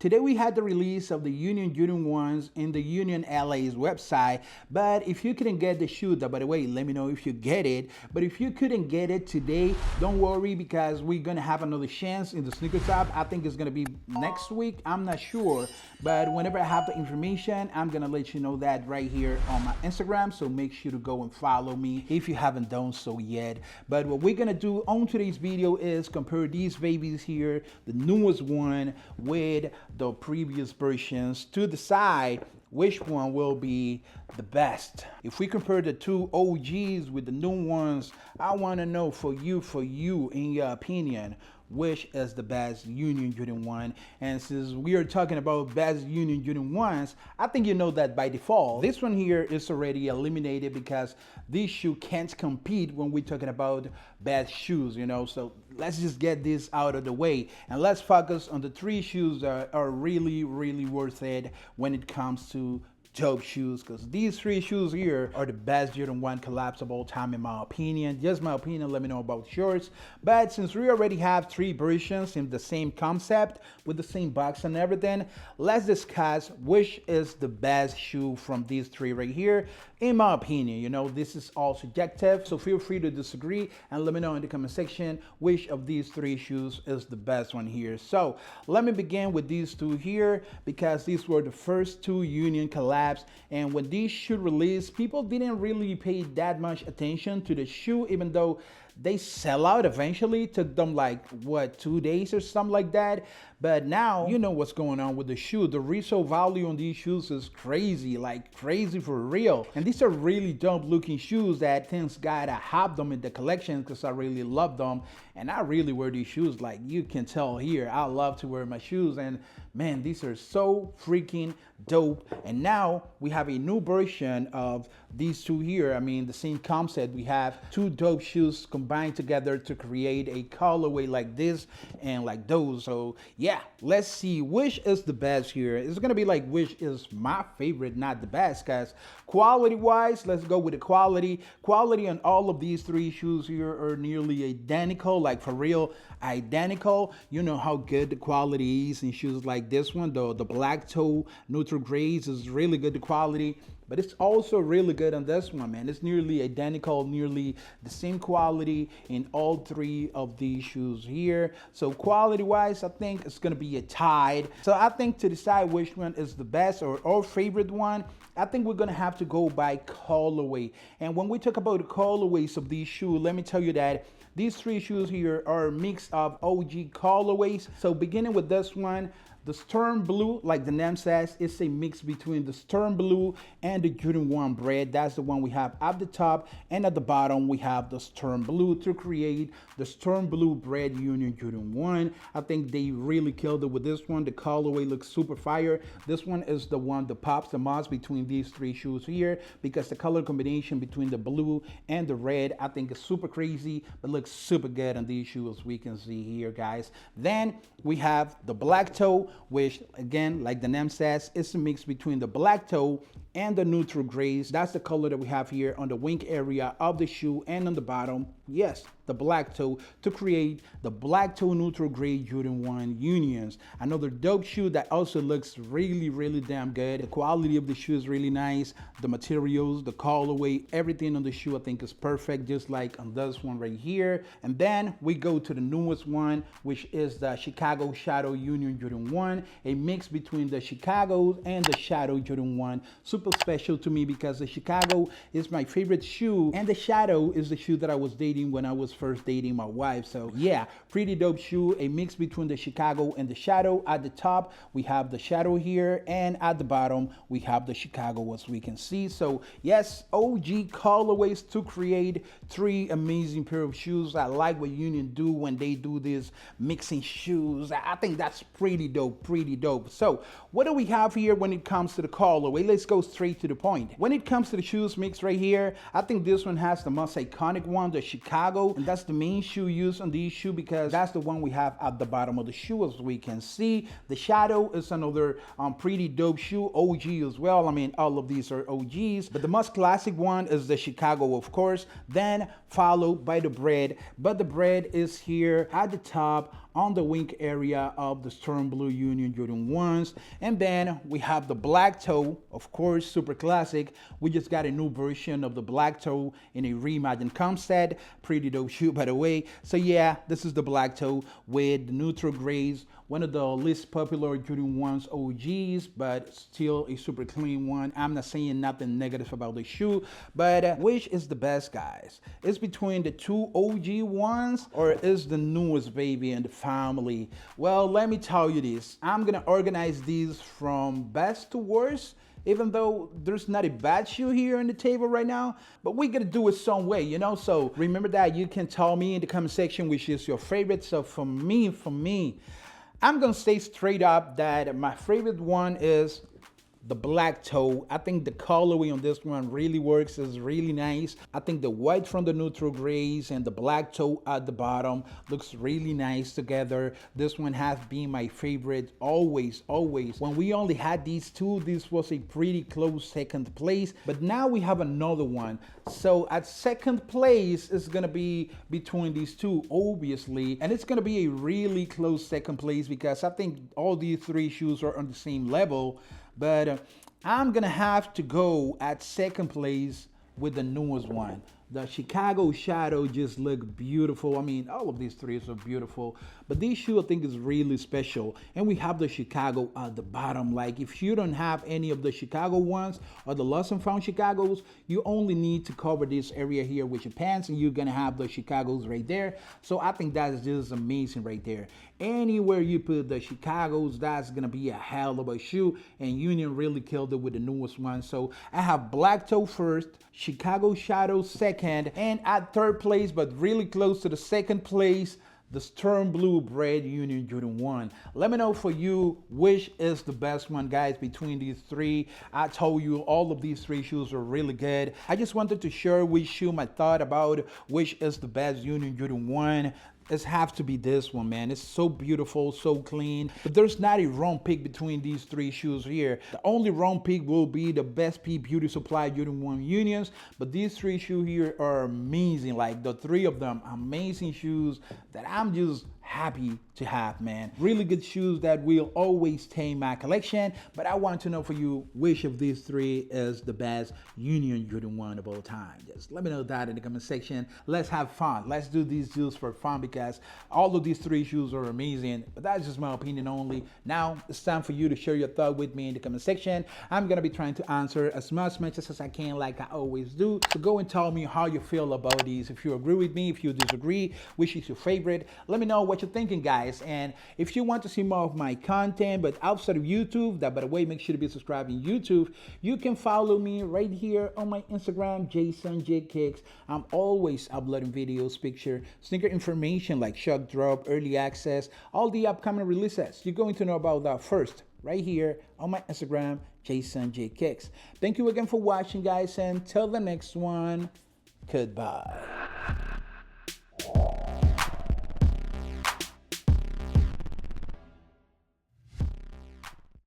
Today we had the release of the Union Jordan 1s in the Union LA's website, but if you couldn't get the shoe, by the way, let me know if you get it. But if you couldn't get it today, don't worry because we're gonna have another chance in the sneaker shop. I think it's gonna be next week, I'm not sure. But whenever I have the information, I'm gonna let you know that right here on my Instagram. So make sure to go and follow me if you haven't done so yet. But what we're gonna do on today's video is compare these babies here, the newest one with the previous versions, to decide which one will be the best. If we compare the two OGs with the new ones, I want to know for you, in your opinion, which is the best Union Jordan 1. And since we are talking about best Union Jordan 1s, I think you know that by default. This one here is already eliminated because this shoe can't compete when we're talking about best shoes, you know. So let's just get this out of the way and let's focus on the three shoes that are really worth it when it comes to dope shoes, because these three shoes here are the best Jordan 1 collabs of all time in my opinion. Just my opinion, let me know about yours. But since we already have three versions in the same concept with the same box and everything, let's discuss which is the best shoe from these three right here. In my opinion, you know, this is all subjective, so feel free to disagree and let me know in the comment section which of these three shoes is the best one here. So let me begin with these two here because these were the first two Union collabs, and when these shoe released, people didn't really pay that much attention to the shoe, even though they sell out eventually. Took them like what, 2 days or something like that. But now you know what's going on with the shoe. The resale value on these shoes is crazy, like crazy for real. And these are really dope looking shoes that things gotta have them in the collection because I really love them. And I really wear these shoes, like you can tell here. I love to wear my shoes, and man, these are so freaking dope. And now we have a new version of these two here. I mean, the same concept. We have two dope shoes combined together to create a colorway like this and like those. So yeah, let's see which is the best here. It's gonna be like which is my favorite, not the best, because quality wise, let's go with the quality. Quality on all of these three shoes here are nearly identical, like for real identical. You know how good the quality is in shoes like this one. The black toe neutral grays is really good, the quality, but it's also really good on this one, man. It's nearly identical, nearly the same quality in all three of these shoes here. So quality wise, I think it's gonna be a tied. So I think to decide which one is the best or our favorite one, I think we're gonna have to go by colorway. And when we talk about the colorways of these shoes, let me tell you that these three shoes here are a mix of OG colorways. So beginning with this one, the Storm Blue, like the name says, it's a mix between the Storm Blue and the Jordan 1 bread. That's the one we have at the top, and at the bottom we have the Storm Blue to create the Storm Blue bread Union Jordan 1. I think they really killed it with this one. The colorway looks super fire. This one is the one that pops the most between these three shoes here because the color combination between the blue and the red, I think is super crazy, but looks super good on these shoes, we can see here, guys. Then we have the black toe, which again, like the name says, it's a mix between the black toe and the neutral grays. That's the color that we have here on the wing area of the shoe, and on the bottom, yes, the black toe to create the black toe neutral gray Jordan 1 Unions. Another dope shoe that also looks really damn good. The quality of the shoe is really nice. The materials, the colorway, everything on the shoe I think is perfect, just like on this one right here. And then we go to the newest one, which is the Chicago Shadow Union Jordan 1, a mix between the Chicago and the Shadow Jordan 1. Super special to me because the Chicago is my favorite shoe, and the Shadow is the shoe that I was dating when I was first dating my wife. So yeah, pretty dope shoe, a mix between the Chicago and the Shadow. At the top we have the Shadow here, and at the bottom we have the Chicago, as we can see. So yes, OG colorways to create three amazing pair of shoes. I like what Union do when they do this mixing shoes. I think that's pretty dope. So what do we have here when it comes to the colorway? Let's go straight to the point. When it comes to the shoes mix right here, I think this one has the most iconic one, the Chicago, and that's the main shoe used on these shoe because that's the one we have at the bottom of the shoe, as we can see. The Shadow is another pretty dope shoe, OG as well. I mean, all of these are OGs, but the most classic one is the Chicago, of course, then followed by the bread. But the bread is here at the top on the wing area of the Storm Blue Union Jordan 1s. And then we have the black toe, of course, super classic. We just got a new version of the black toe in a reimagined concept. Pretty dope shoe, by the way. So yeah, this is the black toe with the neutral grays, one of the least popular Jordan 1s OGs, but still a super clean one. I'm not saying nothing negative about the shoe, but which is the best, guys? It's between the two OG ones, or is the newest baby in the family? Well, let me tell you this. I'm gonna organize these from best to worst, even though there's not a bad shoe here on the table right now, but we're gonna do it some way, you know? So remember that you can tell me in the comment section which is your favorite. So for me, I'm gonna say straight up that my favorite one is the black toe. I think the colorway on this one really works. It's really nice. I think the white from the neutral grays and the black toe at the bottom looks really nice together. This one has been my favorite always. When we only had these two, this was a pretty close second place, but now we have another one. So at second place is gonna be between these two, obviously, and it's gonna be a really close second place because I think all these three shoes are on the same level. But I'm gonna have to go at second place with the newest one. The Chicago Shadow just look beautiful. I mean, all of these three are so beautiful, but this shoe I think is really special. And we have the Chicago at the bottom. Like if you don't have any of the Chicago ones or the lost and found Chicagos, you only need to cover this area here with your pants and you're gonna have the Chicagos right there. So I think that is just amazing right there. Anywhere you put the Chicagos, that's gonna be a hell of a shoe, and Union really killed it with the newest one. So I have black toe first, Chicago Shadow second, and at third place, but really close to the second place, the Storm Blue Bread Union Jordan 1. Let me know for you which is the best one, guys, between these three. I told you all of these three shoes are really good. I just wanted to share which shoe my thought about which is the best Union Jordan 1. It's have to be this one, man. It's so beautiful, so clean. But there's not a wrong pick between these three shoes here. The only wrong pick will be the Best P Beauty Supply Jordan 1 Unions. But these three shoes here are amazing. Like the three of them, amazing shoes that I'm just happy to have, man. Really good shoes that will always stay in my collection. But I want to know for you which of these three is the best Union Jordan 1 of all time. Just let me know that in the comment section. Let's have fun. Let's do these deals for fun because all of these three shoes are amazing. But that's just my opinion only. Now it's time for you to share your thought with me in the comment section. I'm gonna be trying to answer as much as I can, like I always do. So go and tell me how you feel about these. If you agree with me, if you disagree, which is your favorite. Let me know what you're thinking, guys. And if you want to see more of my content but outside of YouTube, that by the way, make sure to be subscribed in YouTube. You can follow me right here on my Instagram, Jason J Kicks. I'm always uploading videos, picture, sneaker information like shock drop, early access, all the upcoming releases. You're going to know about that first right here on my Instagram, Jason J Kicks. Thank you again for watching, guys, and till the next one, goodbye.